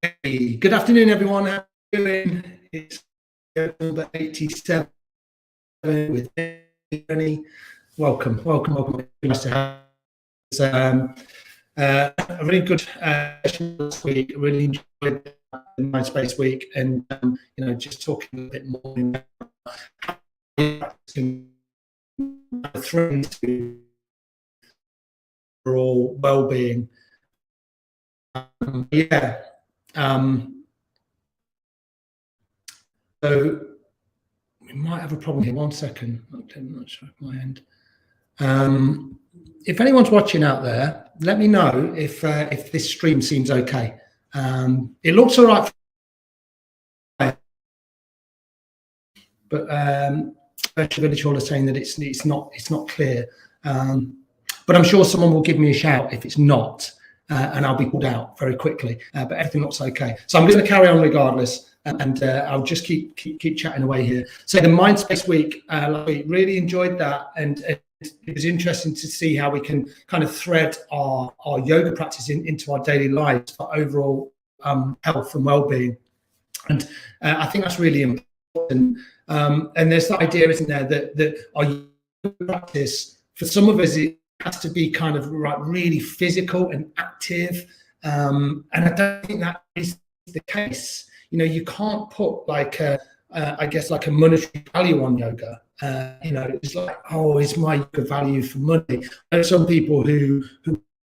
Hey, good afternoon, everyone. How are you doing? It's number 87 with Dave Rennie. Welcome. Nice to have you. A really good session this week. Really enjoyed the Mindspace week, and just talking a bit more about practicing to overall well-being. So we might have a problem here. 1 second. I'm not sure at my end. If anyone's watching out there, let me know if this stream seems okay. It looks all right, but Village Hall is saying that it's not clear. But I'm sure someone will give me a shout if it's not, and I'll be pulled out very quickly. But everything looks okay, so I'm going to carry on regardless. And I'll just keep chatting away here. So the Mindspace week, I really enjoyed that, and it was interesting to see how we can kind of thread our yoga practice into our daily lives for overall health and well-being. And I think that's really important. And there's that idea, isn't there, that our yoga practice, for some of us, it has to be kind of really physical and active. And I don't think that is the case. You can't put like a monetary value on yoga. It's like, oh, is my yoga value for money? I know some people who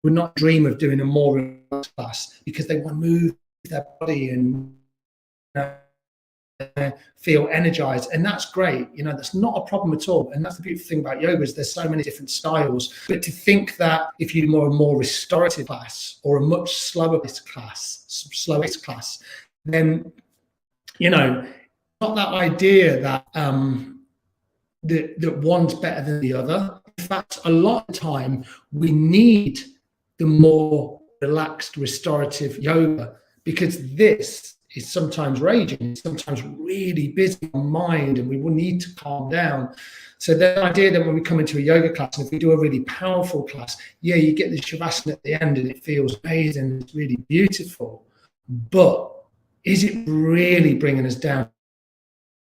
would not dream of doing a more relaxed class because they want to move their body and feel energized, and that's great. That's not a problem at all. And that's the beautiful thing about yoga, is there's so many different styles. But to think that if you do a more restorative class or a much slower class, then not that idea that that one's better than the other. In fact, a lot of the time we need the more relaxed restorative yoga, because this is sometimes raging, sometimes really busy on mind, and we will need to calm down. So the idea that when we come into a yoga class, and if we do a really powerful class, you get the shavasana at the end and it feels amazing, it's really beautiful, but is it really bringing us down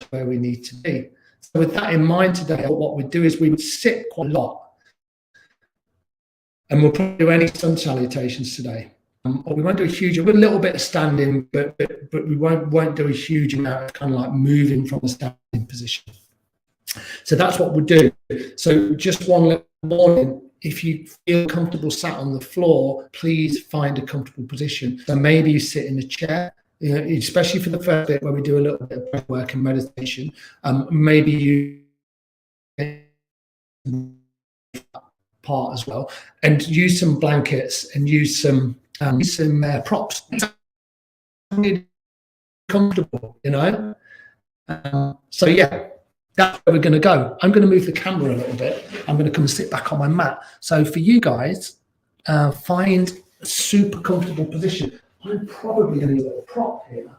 to where we need to be? So with that in mind today, what we'd do is we would sit quite a lot, and we'll probably do any sun salutations today. Or we won't do a little bit of standing, but we won't do a huge amount of kind of like moving from the standing position. So that's what we'll do. So just one little warning: if you feel comfortable sat on the floor, please find a comfortable position. So maybe you sit in a chair, especially for the first bit where we do a little bit of breath work and meditation. Maybe you part as well, and use some blankets and use some props. Really comfortable, So that's where we're going to go. I'm going to move the camera a little bit. I'm going to come and sit back on my mat. So for you guys, find a super comfortable position. I'm probably going to use a little prop here.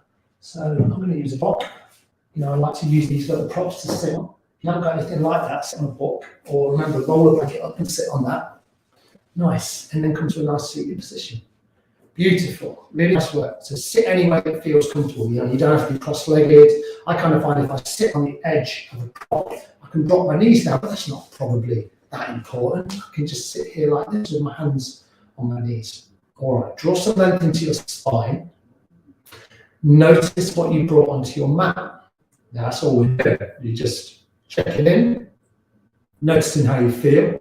So I'm going to use a book. I like to use these little props to sit on. If you haven't got anything like that, sit on a book, or remember, roll a blanket up and sit on that. Nice. And then come to a nice seated position. Beautiful. Really nice work. So sit anywhere that feels comfortable. You don't have to be cross-legged. I kind of find if I sit on the edge of a prop, I can drop my knees down, but that's not probably that important. I can just sit here like this with my hands on my knees. All right, draw some length into your spine. Notice what you brought onto your mat. That's all we do. You just check it in, noticing how you feel,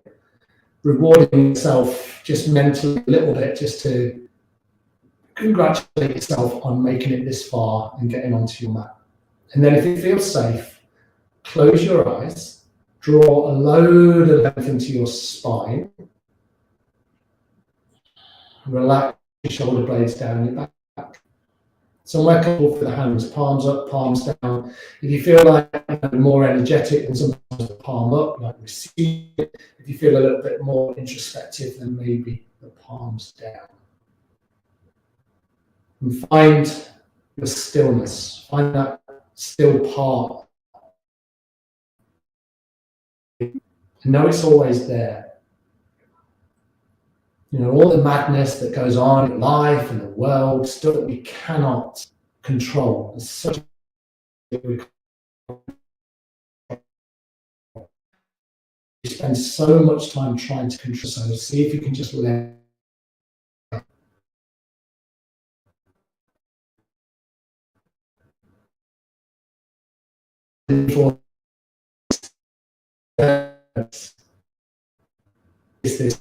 rewarding yourself just mentally a little bit, just to congratulate yourself on making it this far and getting onto your mat. And then if it feels safe, close your eyes, draw a load of length into your spine. Relax your shoulder blades down your back. Somewhere comfortable for the hands, palms up, palms down. If you feel like more energetic, then sometimes the palm up, like receive it. If you feel a little bit more introspective, then maybe the palms down. And find your stillness. Find that still part. Know it's always there. You know, all the madness that goes on in life and the world, stuff that we cannot control. There's such we spend so much time trying to control. So see if you can just let is this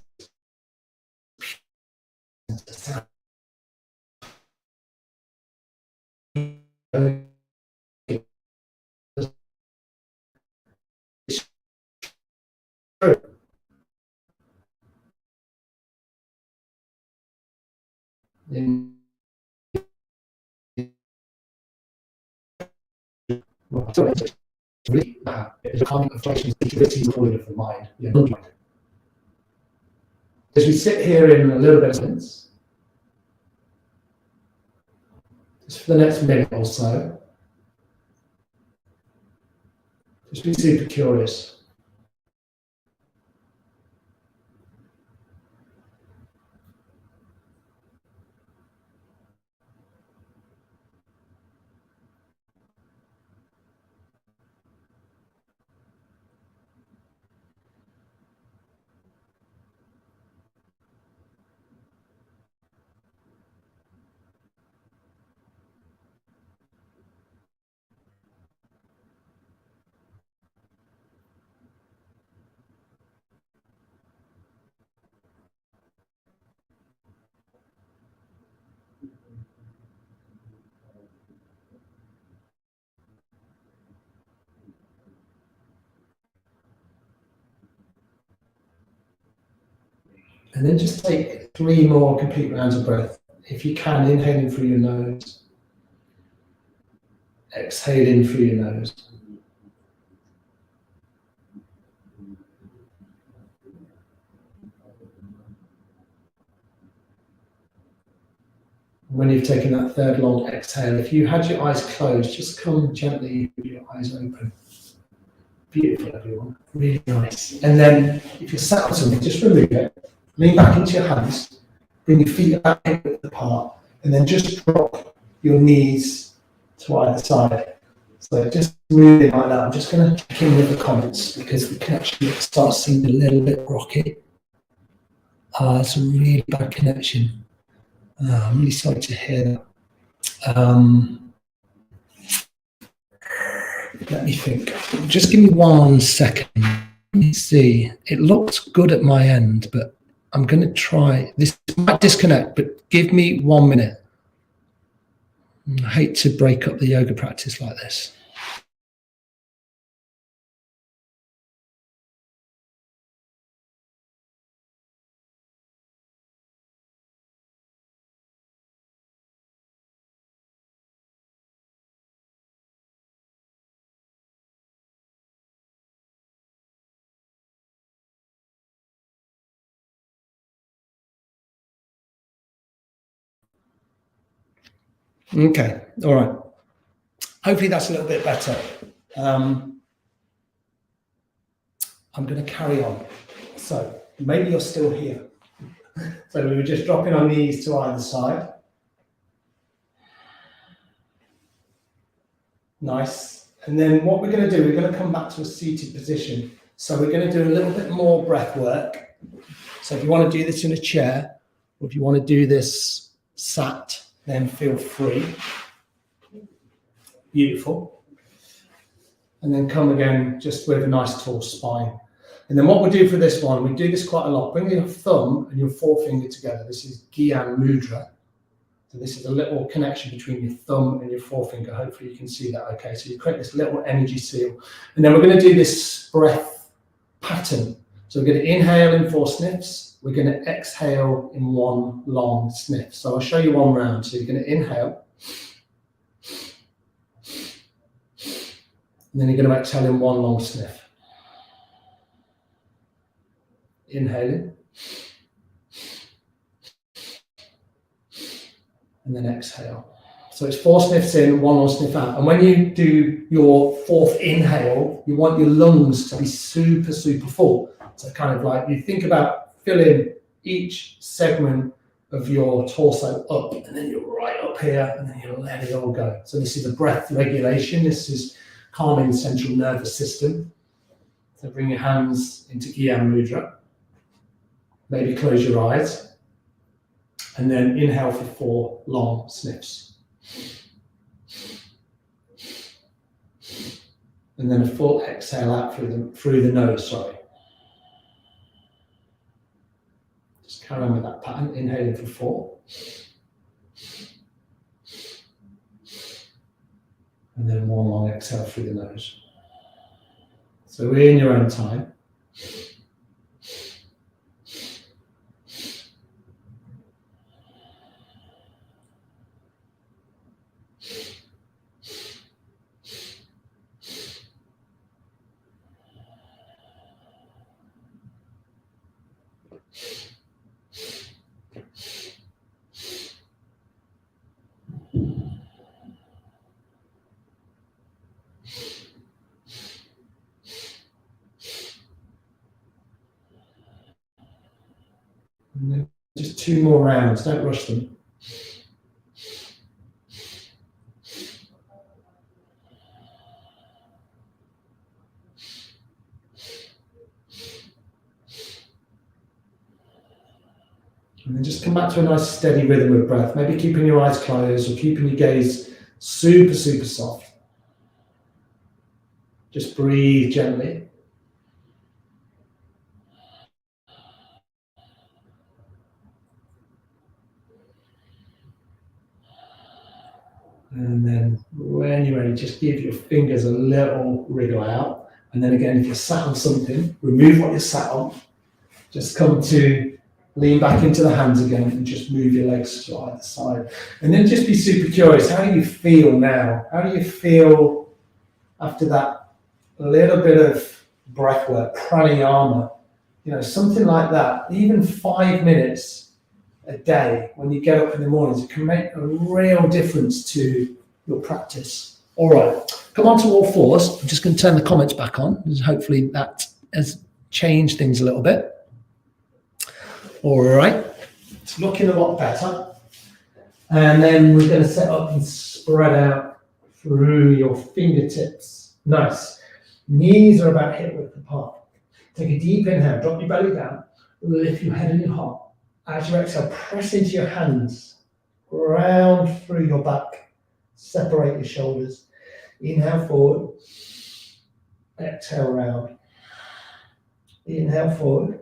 really it's a kind of flexibility of the mind. As we sit here in a little bit of silence, just for the next minute or so, just be super curious. And then just take 3 more complete rounds of breath. If you can, inhaling through your nose, exhaling through your nose. When you've taken that third long exhale, if you had your eyes closed, just come gently with your eyes open. Beautiful, everyone. Really nice. And then if you're sat on something, just remove it. Lean back into your hands. Bring your feet back apart. And then just drop your knees to either side. So just moving like that. I'm just going to check in with the comments because the connection starts seeming a little bit rocky. It's a really bad connection. I'm really sorry to hear that. Let me think. Just give me 1 second. Let me see. It looks good at my end, but I'm going to try. This might disconnect, but give me 1 minute. I hate to break up the yoga practice like this. Okay, all right. Hopefully that's a little bit better. I'm going to carry on. So maybe you're still here. So we were just dropping our knees to either side. Nice. And then what we're going to do, we're going to come back to a seated position. So we're going to do a little bit more breath work. So if you want to do this in a chair, or if you want to do this sat, then feel free. Beautiful. And then come again just with a nice tall spine. And then what we'll do for this one, we do this quite a lot. Bring your thumb and your forefinger together. This is Gyan Mudra. So this is a little connection between your thumb and your forefinger. Hopefully you can see that okay. So you create this little energy seal. And then we're going to do this breath pattern. So we're going to inhale in 4 sniffs. We're going to exhale in 1 long sniff. So I'll show you 1 round. So you're going to inhale. And then you're going to exhale in 1 long sniff. Inhaling. And then exhale. So it's 4 sniffs in, 1 long sniff out. And when you do your 4th inhale, you want your lungs to be super, super full. So kind of like you think about filling each segment of your torso up, and then you're right up here, and then you let it all go. So this is a breath regulation. This is calming the central nervous system. So bring your hands into Gyan Mudra. Maybe close your eyes. And then inhale for 4 long sniffs. And then a full exhale out through the nose, sorry. Just carry on with that pattern, inhaling for 4. And then 1 long exhale through the nose. So we're in your own time. And then just 2 more rounds, don't rush them. And then just come back to a nice steady rhythm of breath, maybe keeping your eyes closed or keeping your gaze super, super soft. Just breathe gently. And then when you're ready, just give your fingers a little wriggle out. And then again, if you're sat on something, remove what you're sat on. Just come to lean back into the hands again and just move your legs to either side. And then just be super curious. How do you feel now? How do you feel after that little bit of breath work, pranayama? You know, something like that. Even 5 minutes a day when you get up in the mornings, it can make a real difference to your practice. All right, come on to all fours. I'm just going to turn the comments back on. Hopefully that has changed things a little bit. All right, it's looking a lot better. And then we're going to set up and spread out through your fingertips. Nice. Knees are about hip width apart. Take a deep inhale, drop your belly down, lift your head and your heart. As you exhale, press into your hands, round through your back, separate your shoulders. Inhale forward, exhale round. Inhale forward,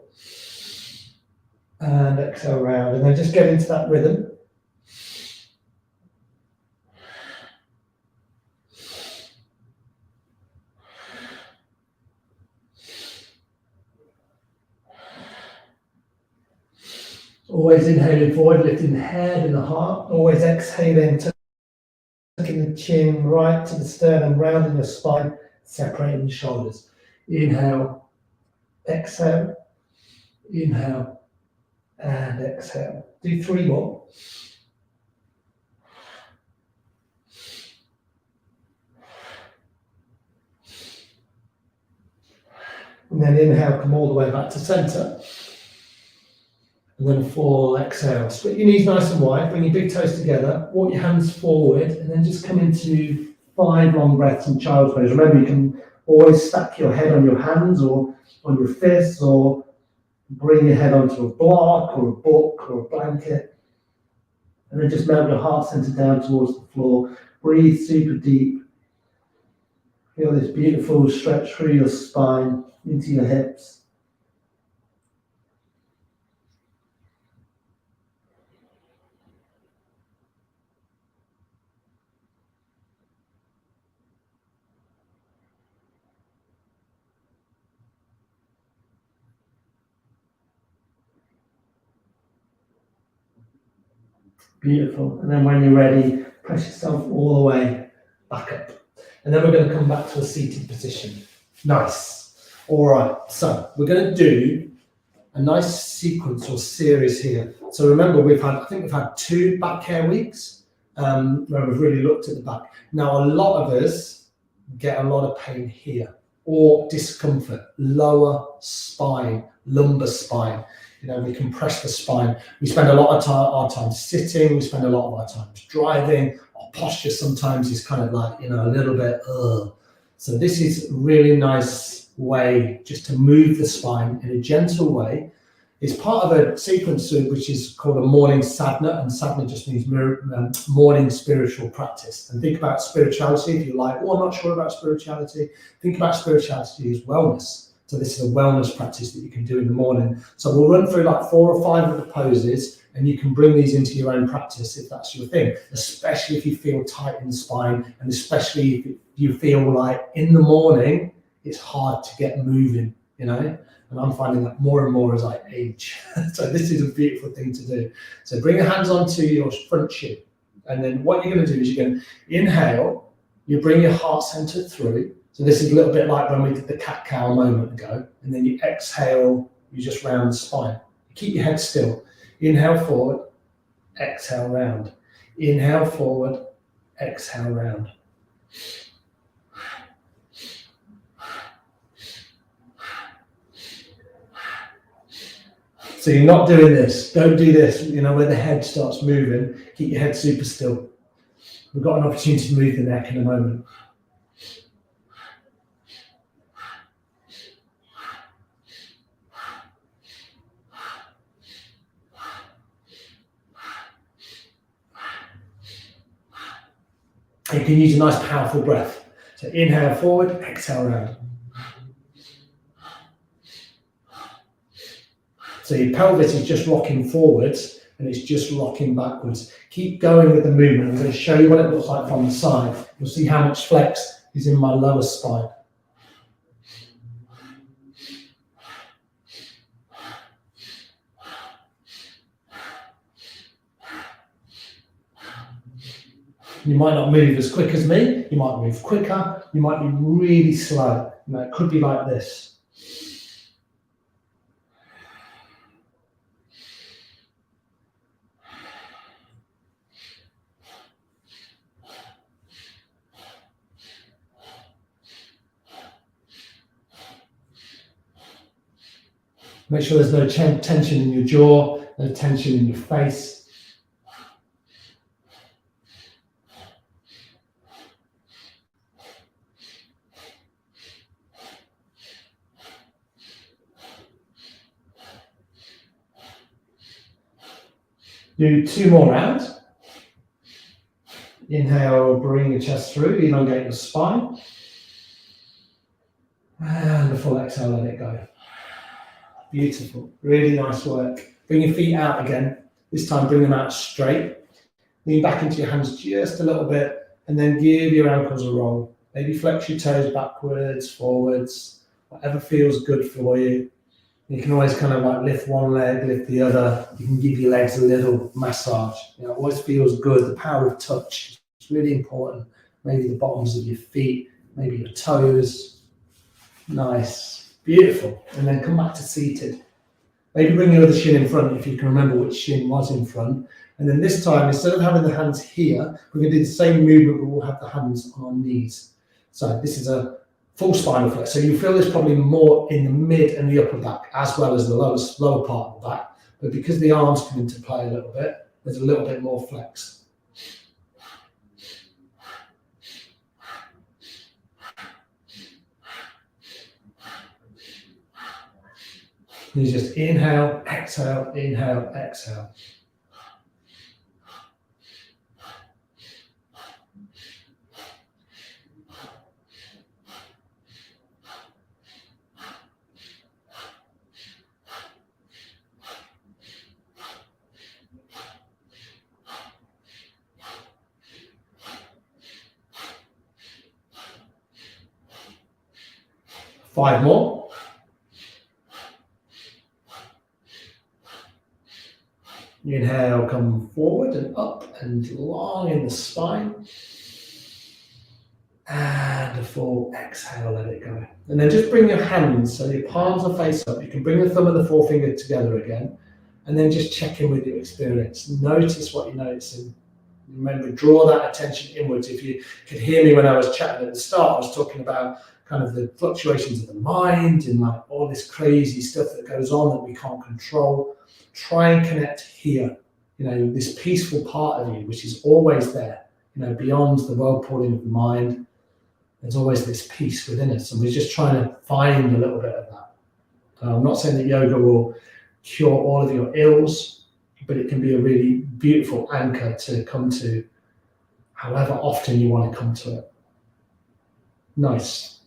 and exhale round. And then just get into that rhythm. Always inhaling forward, lifting the head and the heart. Always exhaling, tucking the chin right to the sternum, rounding the spine, separating the shoulders. Inhale, exhale, inhale, and exhale. Do 3 more. And then inhale, come all the way back to center. And then a full exhale. Split your knees nice and wide, bring your big toes together, walk your hands forward, and then just come into 5 long breaths in child's pose. Remember, you can always stack your head on your hands or on your fists, or bring your head onto a block or a book or a blanket. And then just melt your heart center down towards the floor. Breathe super deep. Feel this beautiful stretch through your spine, into your hips. Beautiful. And then when you're ready, press yourself all the way back up. And then we're going to come back to a seated position. Nice. All right. So we're going to do a nice sequence or series here. So remember, I think we've had 2 back care weeks where we've really looked at the back. Now, a lot of us get a lot of pain here or discomfort, lower spine, lumbar spine. You know, we compress the spine. We spend a lot of our time sitting. We spend a lot of our time driving. Our posture sometimes is kind of like, you know, a little bit, So this is a really nice way just to move the spine in a gentle way. It's part of a sequence which is called a morning sadhana, and sadhana just means morning spiritual practice. And think about spirituality. If you're like, oh, I'm not sure about spirituality, think about spirituality as wellness. So this is a wellness practice that you can do in the morning. So we'll run through like 4 or 5 of the poses, and you can bring these into your own practice if that's your thing, especially if you feel tight in the spine, and especially if you feel like in the morning, it's hard to get moving, you know? And I'm finding that more and more as I age. So this is a beautiful thing to do. So bring your hands onto your front shin. And then what you're going to do is you're going to inhale, you bring your heart center through. So this is a little bit like when we did the cat-cow a moment ago. And then you exhale, you just round the spine. Keep your head still. Inhale forward, exhale round. Inhale forward, exhale round. So you're not doing this. Don't do this, you know, where the head starts moving. Keep your head super still. We've got an opportunity to move the neck in a moment. You can use a nice powerful breath. So inhale forward, exhale round. So your pelvis is just rocking forwards and it's just rocking backwards. Keep going with the movement. I'm going to show you what it looks like from the side. You'll see how much flex is in my lower spine. You might not move as quick as me. You might move quicker. You might be really slow. You know, it could be like this. Make sure there's no tension in your jaw, no tension in your face. Do 2 more rounds. Inhale, bring your chest through, elongate your spine. And the full exhale, let it go. Beautiful, really nice work. Bring your feet out again. This time bring them out straight. Lean back into your hands just a little bit and then give your ankles a roll. Maybe flex your toes backwards, forwards, whatever feels good for you. You can always kind of like lift one leg, lift the other. You can give your legs a little massage. You know, it always feels good. The power of touch is really important. Maybe the bottoms of your feet, maybe your toes. Nice. Beautiful. And then come back to seated. Maybe bring your other shin in front if you can remember which shin was in front. And then this time, instead of having the hands here, we're going to do the same movement, but we'll have the hands on our knees. So this is a full spinal flex. So you feel this probably more in the mid and the upper back, as well as the lower part of the back. But because the arms come into play a little bit, there's a little bit more flex. You just inhale, exhale, inhale, exhale. Five more. Inhale, come forward and up and long in the spine. And a full exhale, let it go. And then just bring your hands, so your palms are face up. You can bring the thumb and the forefinger together again. And then just check in with your experience. Notice what you're noticing. Remember, draw that attention inwards. If you could hear me when I was chatting at the start, I was talking about kind of the fluctuations of the mind and like all this crazy stuff that goes on that we can't control. Try and connect here, you know, this peaceful part of you, which is always there, you know, beyond the whirlpooling of the mind. There's always this peace within us, and we're just trying to find a little bit of that. I'm not saying that yoga will cure all of your ills, but it can be a really beautiful anchor to come to however often you want to come to it. Nice.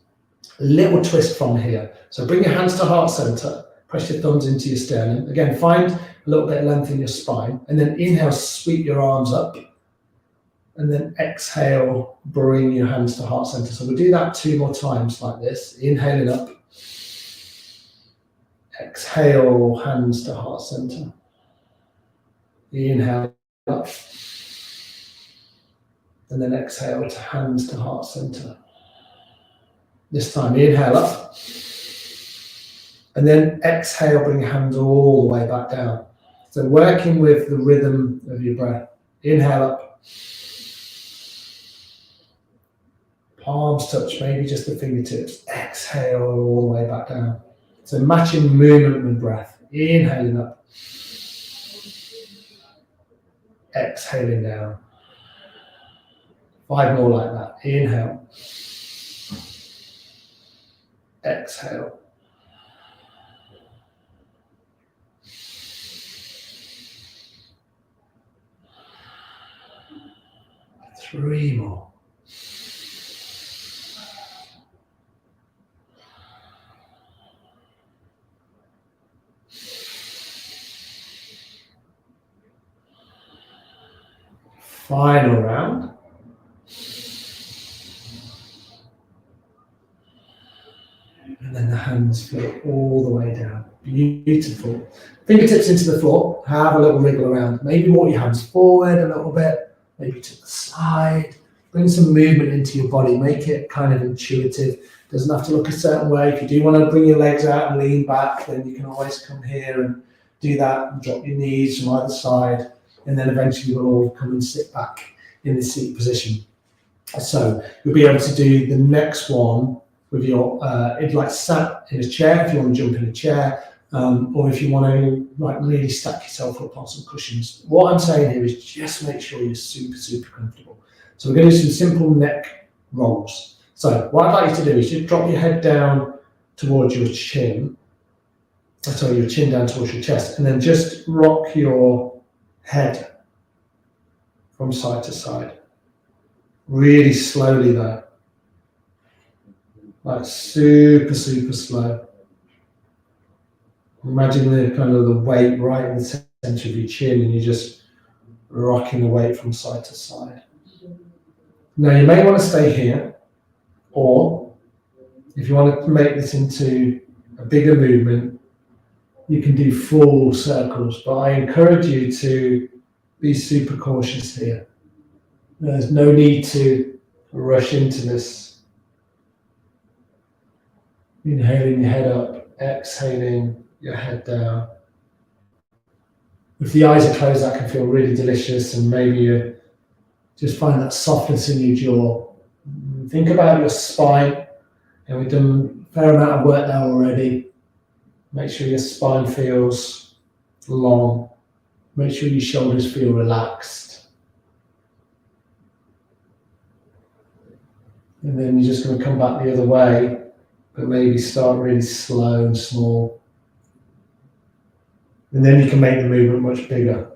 A little twist from here. So bring your hands to heart center, press your thumbs into your sternum. Again, find a little bit of length in your spine, and then inhale, sweep your arms up. And then exhale, bring your hands to heart center. So we'll do that 2 more times like this. Inhaling up. Exhale, hands to heart center. Inhale up. And then exhale to hands to heart center. This time, inhale up. And then exhale, bring your hands all the way back down. So working with the rhythm of your breath. Inhale up. Palms touch, maybe just the fingertips. Exhale all the way back down. So matching movement with breath. Inhaling up. Exhaling down. 5 more like that. Inhale. Exhale. Three more. Final round. And then the hands float all the way down. Beautiful. Fingertips into the floor. Have a little wriggle around. Maybe walk your hands forward a little bit. Maybe to the side. Bring some movement into your body. Make it kind of intuitive. Doesn't have to look a certain way. If you do want to bring your legs out and lean back, then you can always come here and do that. And drop your knees from either side. And then eventually we'll all come and sit back in the seat position. So you'll be able to do the next one with your, if like sat in a chair, if you want to jump in a chair, or if you want to like really stack yourself up on some cushions. What I'm saying here is just make sure you're super, super comfortable. So we're going to do some simple neck rolls. So what I'd like you to do is just drop your head down towards your chin. Sorry, your chin down towards your chest, and then just rock your head from side to side. Really slowly though. Like super, super slow. Imagine the kind of the weight right in the center of your chin, and you're just rocking the weight from side to side. Now you may want to stay here, or if you want to make this into a bigger movement, you can do full circles, but I encourage you to be super cautious here. There's no need to rush into this. Inhaling your head up, exhaling your head down. If the eyes are closed, that can feel really delicious, and maybe you just find that softness in your jaw. Think about your spine, and we've done a fair amount of work there already. Make sure your spine feels long. Make sure your shoulders feel relaxed. And then you're just going to come back the other way, but maybe start really slow and small. And then you can make the movement much bigger.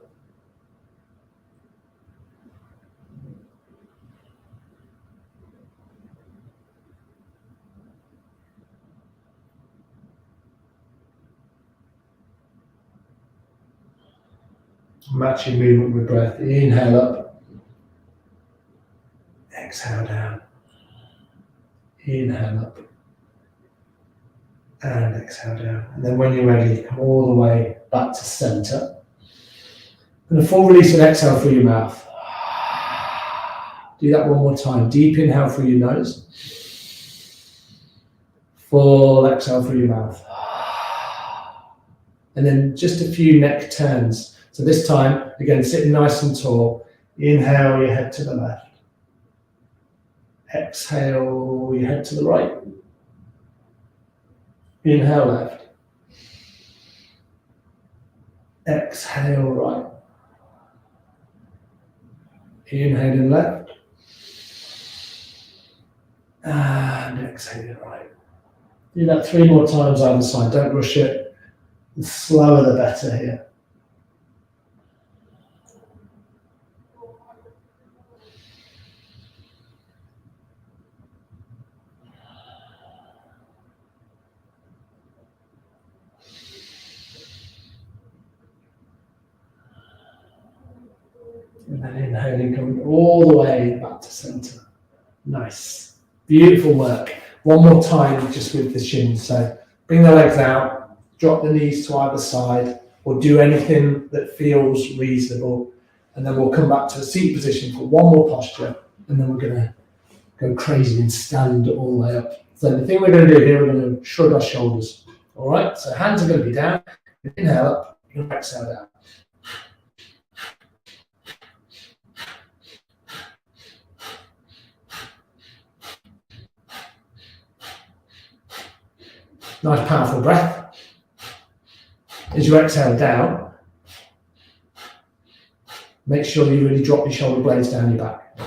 Matching movement with breath. Inhale up. Exhale down. Inhale up. And exhale down. And then when you're ready, come all the way back to center. And a full release and exhale through your mouth. Do that one more time. Deep inhale through your nose. Full exhale through your mouth. And then just a few neck turns. So this time, again, sitting nice and tall. Inhale your head to the left. Exhale your head to the right. Inhale left. Exhale right. Inhaling left. And exhaling right. Do that 3 more times either side. Don't rush it. The slower the better here. And then inhaling, coming all the way back to center. Nice. Beautiful work. One more time just with the shins. So bring the legs out, drop the knees to either side, or do anything that feels reasonable. And then we'll come back to the seat position for one more posture, and then we're going to go crazy and stand all the way up. So the thing we're going to do here, we're going to shrug our shoulders. All right, so hands are going to be down. Inhale up, exhale down. Nice powerful breath. As you exhale down, make sure you really drop your shoulder blades down your back.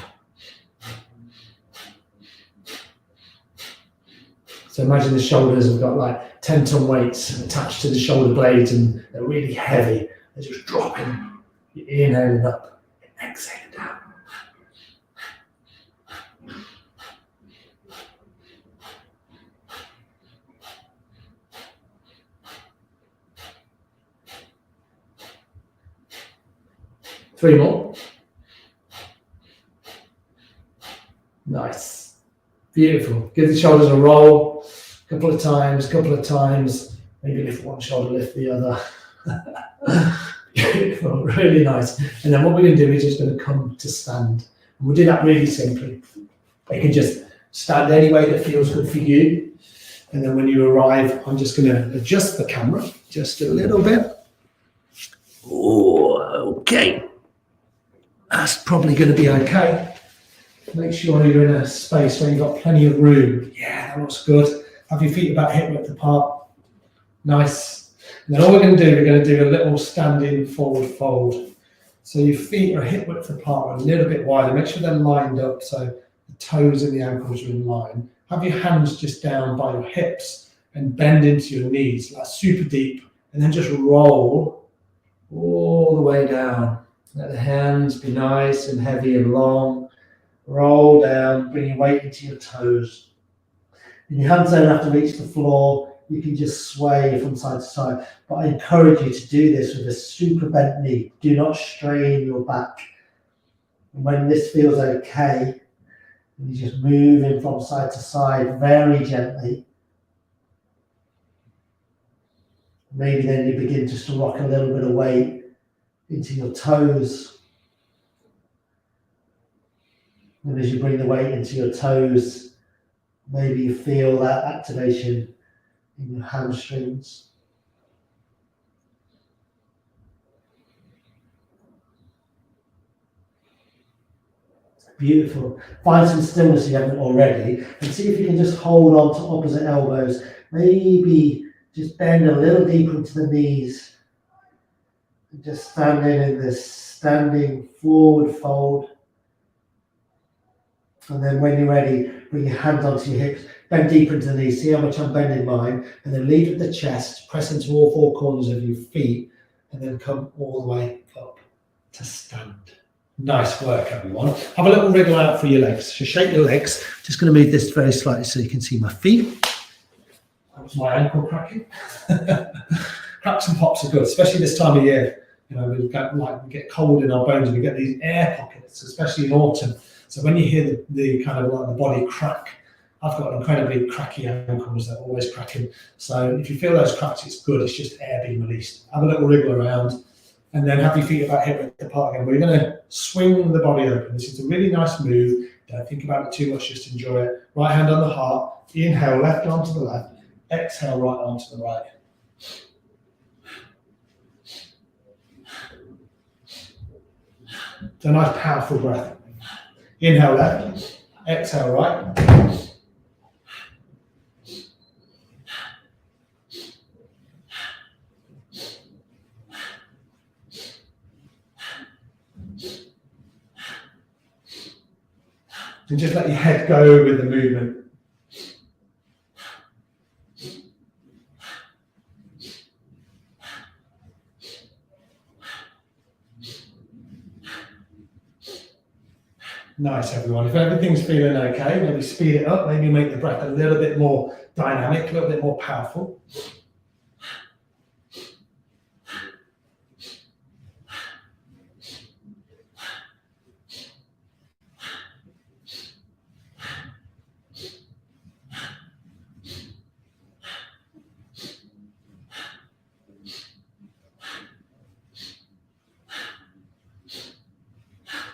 So imagine the shoulders have got like 10-ton weights attached to the shoulder blades and they're really heavy. They're just dropping. You're inhaling up and exhaling down. Three more. Nice. Beautiful. Give the shoulders a roll. Couple of times. Maybe lift one shoulder, lift the other. Beautiful. Really nice. And then what we're going to do is just going to come to stand. And we'll do that really simply. You can just stand any way that feels good for you. And then when you arrive, I'm just going to adjust the camera just a little bit. Oh, okay. That's probably going to be okay. Make sure you're in a space where you've got plenty of room. Yeah, that looks good. Have your feet about hip width apart. Nice. And then all we're going to do a little standing forward fold. So your feet are hip width apart, a little bit wider. Make sure they're lined up so the toes and the ankles are in line. Have your hands just down by your hips and bend into your knees, like super deep. And then just roll all the way down. Let the hands be nice and heavy and long. Roll down, bring your weight into your toes. And your hands don't have to reach the floor. You can just sway from side to side. But I encourage you to do this with a super bent knee. Do not strain your back. And when this feels okay, you just move in from side to side very gently. Maybe then you begin just to rock a little bit of weight into your toes. And as you bring the weight into your toes, maybe you feel that activation in your hamstrings. Beautiful. Find some stillness if you haven't already, and see if you can just hold on to opposite elbows. Maybe just bend a little deeper into the knees. And just standing in this standing forward fold. And then when you're ready, bring your hands onto your hips, bend deeper into the knees, see how much I'm bending mine, and then lead with the chest, press into all four corners of your feet, and then come all the way up to stand. Nice work, everyone. Have a little wriggle out for your legs. So shake your legs. Just going to move this very slightly so you can see my feet. That was my ankle cracking. Cracks and pops are good, especially this time of year. You know, we get cold in our bones and we get these air pockets, especially in autumn. So when you hear the kind of like the body crack, I've got incredibly cracky ankles, they're always cracking. So if you feel those cracks, it's good, it's just air being released. Have a little wriggle around and then have your feet about hip width apart again. We're going to swing the body open. This is a really nice move. Don't think about it too much, just enjoy it. Right hand on the heart, inhale, left arm to the left, exhale, right arm to the right. It's a nice powerful breath. Inhale left, exhale right. And just let your head go with the movement. Nice, everyone. If everything's feeling okay, maybe speed it up, maybe make the breath a little bit more dynamic, a little bit more powerful.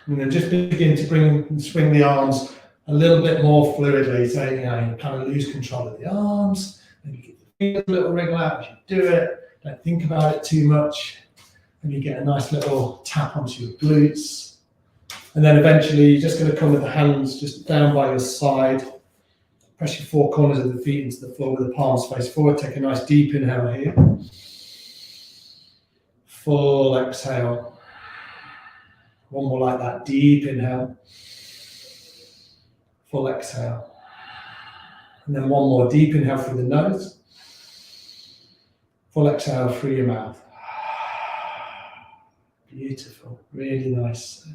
And then just begin to swing the arms a little bit more fluidly. So, you kind of lose control of the arms. Maybe get the fingers a little wriggle out as you do it. Don't think about it too much. And you get a nice little tap onto your glutes. And then eventually you're just going to come with the hands just down by your side. Press your four corners of the feet into the floor with the palms face forward. Take a nice deep inhale here. Full exhale. One more like that, deep inhale, full exhale. And then one more deep inhale through the nose, full exhale through your mouth. Beautiful, really nice.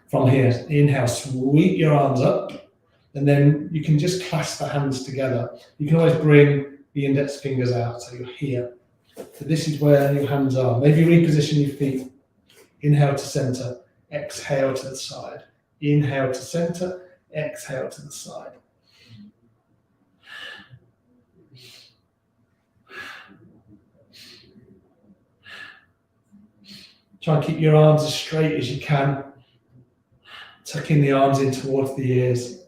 From here, inhale, sweep your arms up, and then you can just clasp the hands together. You can always bring the index fingers out, so you're here. So this is where your hands are. Maybe reposition your feet. Inhale to center. Exhale to the side. Inhale to center. Exhale to the side. Try and keep your arms as straight as you can. Tucking the arms in towards the ears.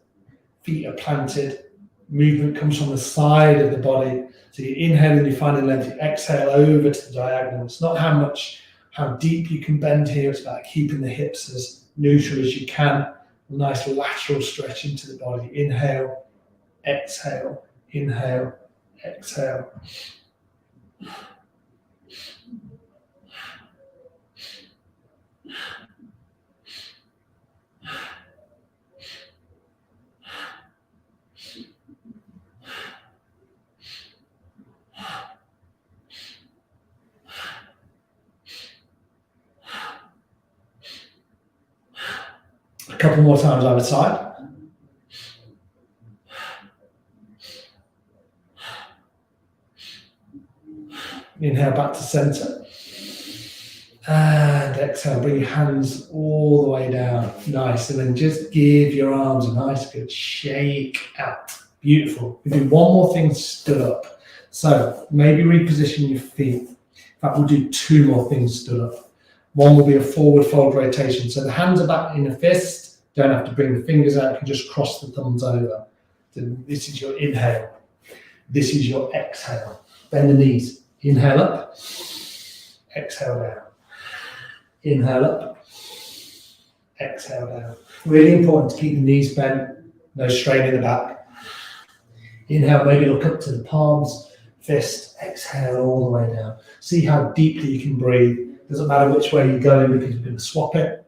Feet are planted. Movement comes from the side of the body. So you inhale and you find the length. You exhale over to the diagonal. It's not how deep you can bend here. It's about keeping the hips as neutral as you can. A nice lateral stretch into the body. Inhale, exhale, inhale, exhale. A couple more times either side. Inhale back to center. And exhale, bring your hands all the way down. Nice. And then just give your arms a nice good shake out. Beautiful. We do one more thing stood up. So maybe reposition your feet. In fact, we'll do two more things stood up. One will be a forward fold rotation. So the hands are back in a fist. Don't have to bring the fingers out. You can just cross the thumbs over. So this is your inhale. This is your exhale. Bend the knees. Inhale up. Exhale down. Inhale up. Exhale down. Really important to keep the knees bent. No strain in the back. Inhale, maybe look up to the palms. Fist. Exhale all the way down. See how deeply you can breathe. Doesn't matter which way you're going because you're going to swap it.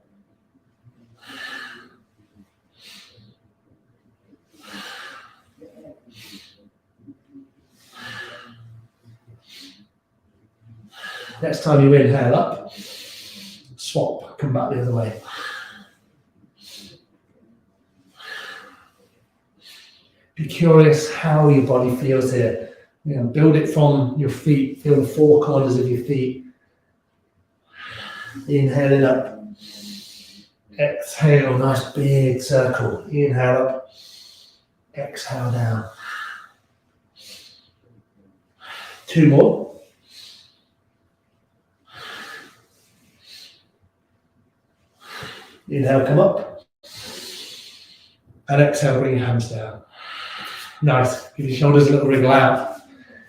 Next time you inhale up, swap, come back the other way. Be curious how your body feels here. Build it from your feet, feel the four corners of your feet. Inhaling up. Exhale, nice big circle. Inhale up. Exhale down. Two more. Inhale, come up. And exhale, bring your hands down. Nice. Give your shoulders a little wriggle out.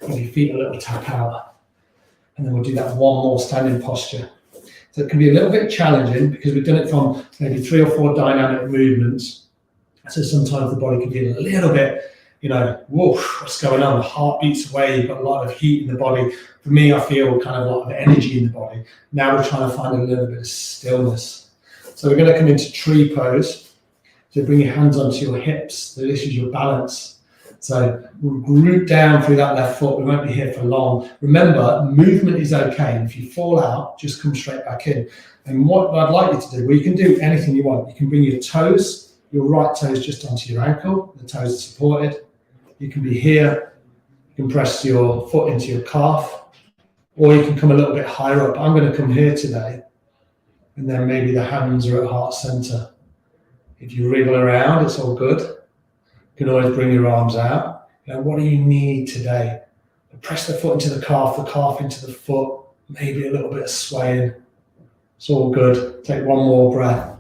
Give your feet a little tap out. And then we'll do that one more standing posture. So it can be a little bit challenging because we've done it from maybe 3 or 4 dynamic movements. So sometimes the body can be a little bit, woof, what's going on? The heart beats away, you've got a lot of heat in the body. For me, I feel kind of a lot of energy in the body. Now we're trying to find a little bit of stillness. So we're going to come into tree pose. So bring your hands onto your hips. So this is your balance. So we'll group down through that left foot. We won't be here for long. Remember, movement is okay. And if you fall out, just come straight back in. And what I'd like you to do, well, you can do anything you want. You can bring your toes, your right toes just onto your ankle. The toes are supported. You can be here. You can press your foot into your calf. Or you can come a little bit higher up. I'm going to come here today. And then maybe the hands are at heart center. If you wriggle around, it's all good. You can always bring your arms out. You know, what do you need today? Press the foot into the calf into the foot, maybe a little bit of swaying. It's all good. Take one more breath.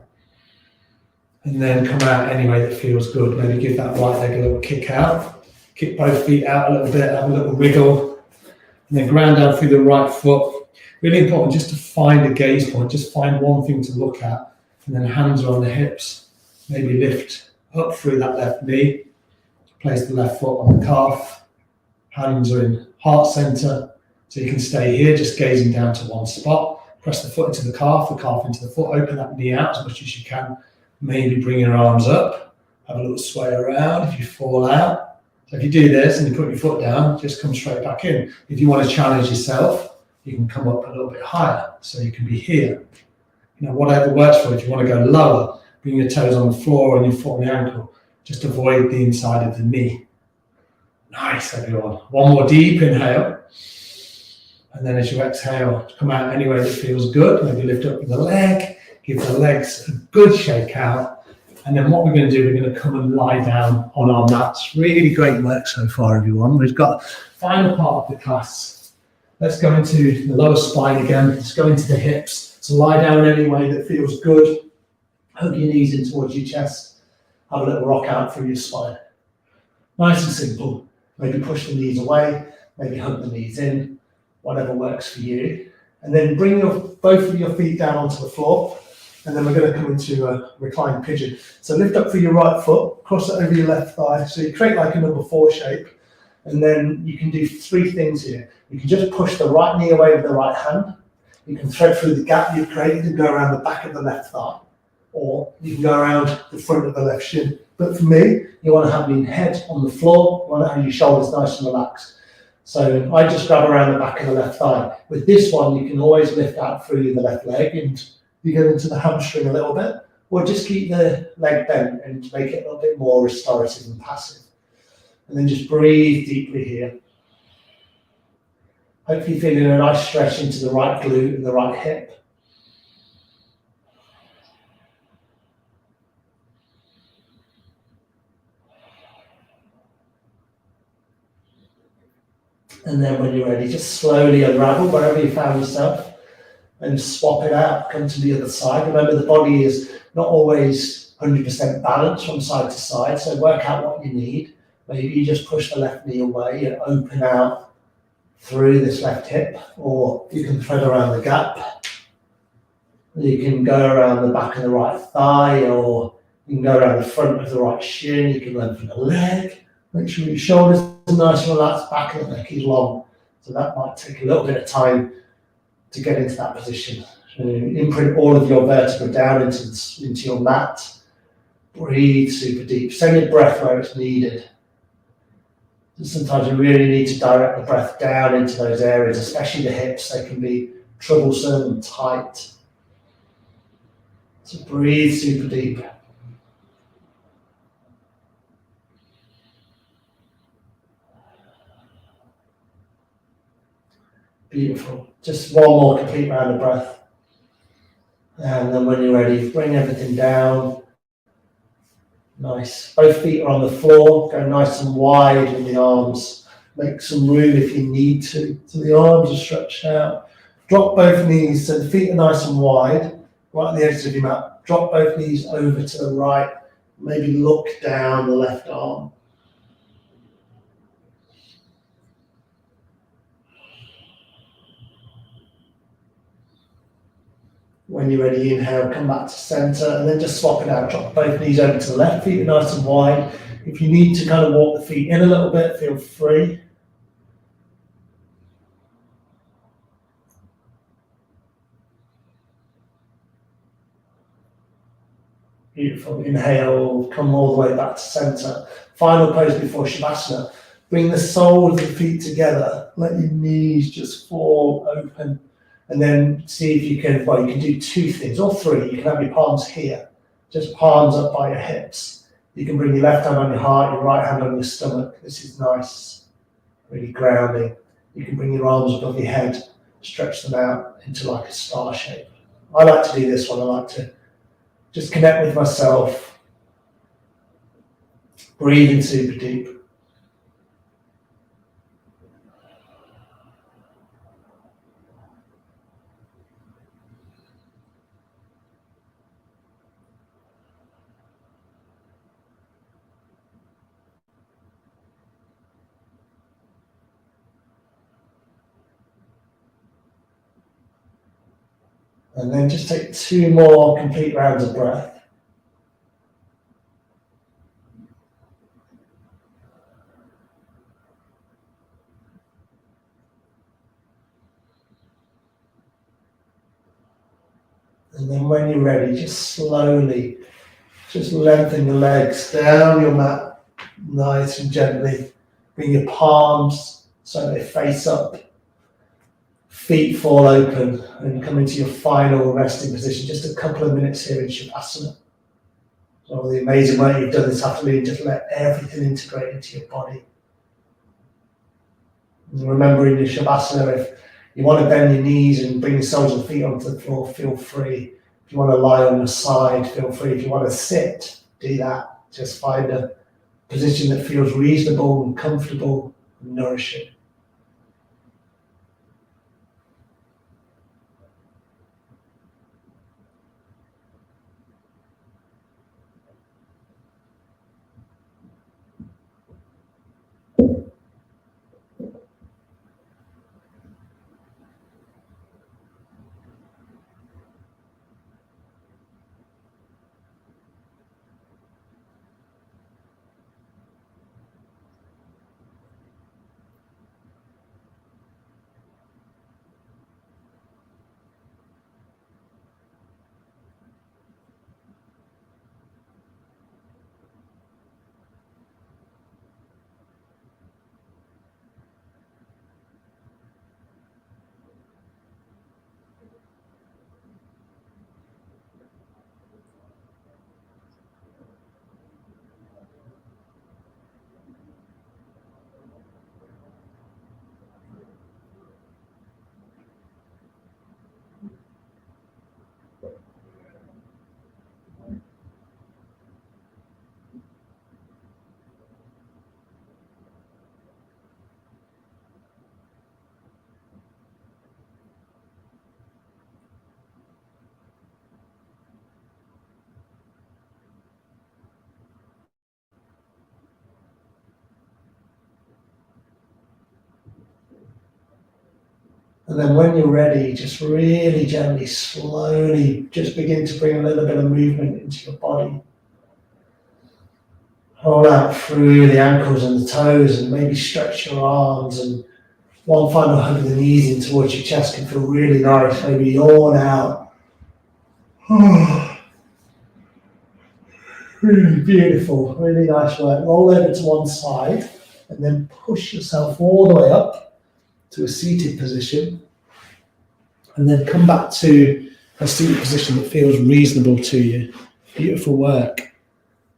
And then come out any way that feels good. Maybe give that right leg a little kick out. Kick both feet out a little bit, have a little wriggle. And then ground down through the right foot. Really important just to find a gaze point. Just find one thing to look at. And then hands are on the hips. Maybe lift up through that left knee. Place the left foot on the calf. Hands are in heart center. So you can stay here, just gazing down to one spot. Press the foot into the calf into the foot. Open that knee out as much as you can. Maybe bring your arms up. Have a little sway around if you fall out. So if you do this and you put your foot down, just come straight back in. If you want to challenge yourself, you can come up a little bit higher. So you can be here. You know, whatever works for you. If you want to go lower, bring your toes on the floor and your foot on the ankle. Just avoid the inside of the knee. Nice, everyone. One more deep inhale. And then as you exhale, come out any way that feels good. Maybe lift up the leg. Give the legs a good shake out. And then what we're going to do, we're going to come and lie down on our mats. Really great work so far, everyone. We've got final part of the class. Let's go into the lower spine again. Let's go into the hips. So lie down any way that feels good. Hug your knees in towards your chest. Have a little rock out through your spine. Nice and simple. Maybe push the knees away. Maybe hug the knees in. Whatever works for you. And then bring both of your feet down onto the floor. And then we're going to come into a reclined pigeon. So lift up through your right foot, cross it over your left thigh. So you create like a number 4 shape. And then you can do 3 things here. You can just push the right knee away with the right hand. You can thread through the gap you've created and go around the back of the left thigh. Or you can go around the front of the left shin. But for me, you want to have your head on the floor. You want to have your shoulders nice and relaxed. So I just grab around the back of the left thigh. With this one, you can always lift out through the left leg and you go into the hamstring a little bit, or just keep the leg bent and make it a little bit more restorative and passive. And then just breathe deeply here. Hopefully feeling a nice stretch into the right glute and the right hip. And then when you're ready, just slowly unravel wherever you found yourself and swap it out, come to the other side. Remember, the body is not always 100% balanced from side to side, so work out what you need. Maybe you just push the left knee away and open out through this left hip, or you can thread around the gap. You can go around the back of the right thigh, or you can go around the front of the right shin. You can lengthen the leg. Make sure your shoulders are nice and relaxed, back of the neck is long. So that might take a little bit of time to get into that position. So imprint all of your vertebra down into your mat. Breathe super deep. Send your breath where it's needed. Sometimes you really need to direct the breath down into those areas, especially the hips. They can be troublesome and tight. So breathe super deep. Beautiful. Just one more complete round of breath. And then when you're ready, bring everything down. Nice. Both feet are on the floor. Go nice and wide in the arms. Make some room if you need to. So the arms are stretched out. Drop both knees so the feet are nice and wide. Right at the edges of your mat. Drop both knees over to the right. Maybe look down the left arm. When you're ready, inhale, come back to center, and then just swap it out. Drop both knees over to the left, feet are nice and wide. If you need to kind of walk the feet in a little bit, feel free. Beautiful. Inhale, come all the way back to center. Final pose before Shavasana. Bring the soles of the feet together. Let your knees just fall open. And then see if you can, well, you can do two things, or three. You can have your palms here, just palms up by your hips. You can bring your left hand on your heart, your right hand on your stomach. This is nice, really grounding. You can bring your arms above your head, stretch them out into like a star shape. I like to do this one. I like to just connect with myself, breathing super deep. And then just take 2 more complete rounds of breath. And then when you're ready, just slowly, just lengthen your legs down your mat, nice and gently. Bring your palms so they face up. Feet fall open and come into your final resting position. Just a couple of minutes here in Shavasana. So the amazing way you've done this afternoon, just let everything integrate into your body. And remember in your Shavasana, if you want to bend your knees and bring the soles of the feet onto the floor, feel free. If you want to lie on your side, feel free. If you want to sit, do that. Just find a position that feels reasonable and comfortable and nourishing. And then when you're ready, just really gently, slowly, just begin to bring a little bit of movement into your body. Roll out through the ankles and the toes and maybe stretch your arms, and one final hug of the knees in towards your chest can feel really nice. Maybe yawn out. Really beautiful, really nice work. Roll over to one side and then push yourself all the way up to a seated position, and then come back to a seated position that feels reasonable to you. Beautiful work.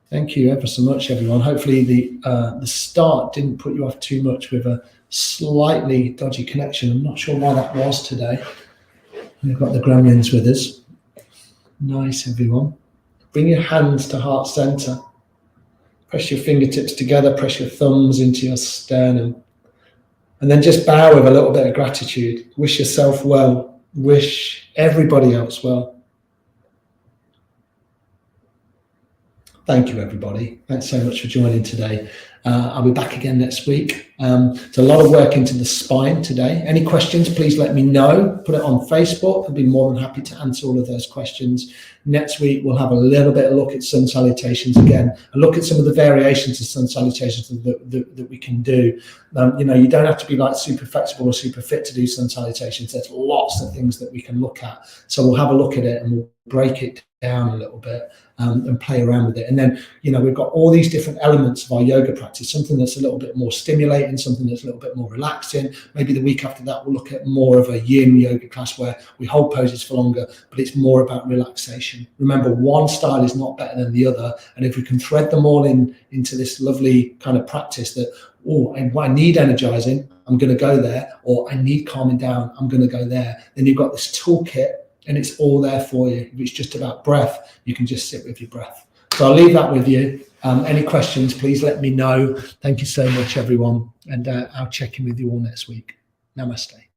Thank you ever so much, everyone. Hopefully the start didn't put you off too much with a slightly dodgy connection. I'm not sure why that was today. We've got the gremlins with us. Nice, everyone. Bring your hands to heart center. Press your fingertips together, press your thumbs into your sternum. And then just bow with a little bit of gratitude. Wish yourself well. Wish everybody else well. Thank you, everybody. Thanks so much for joining today. I'll be back again next week. It's a lot of work into the spine today. Any questions, please let me know. Put it on Facebook. I'll be more than happy to answer all of those questions. Next week, we'll have a little bit of look at sun salutations again, a look at some of the variations of sun salutations that we can do. You don't have to be like super flexible or super fit to do sun salutations. There's lots of things that we can look at. So we'll have a look at it and we'll break it down a little bit and play around with it. And then, you know, we've got all these different elements of our yoga practice, something that's a little bit more stimulating, something that's a little bit more relaxing. Maybe the week after that, we'll look at more of a yin yoga class where we hold poses for longer, but it's more about relaxation. Remember, one style is not better than the other. And if we can thread them all into this lovely kind of practice that, oh, I need energizing, I'm going to go there, or I need calming down, I'm going to go there, then you've got this toolkit and it's all there for you. If it's just about breath, you can just sit with your breath. So I'll leave that with you. Any questions, please let me know. Thank you so much, everyone. And I'll check in with you all next week. Namaste.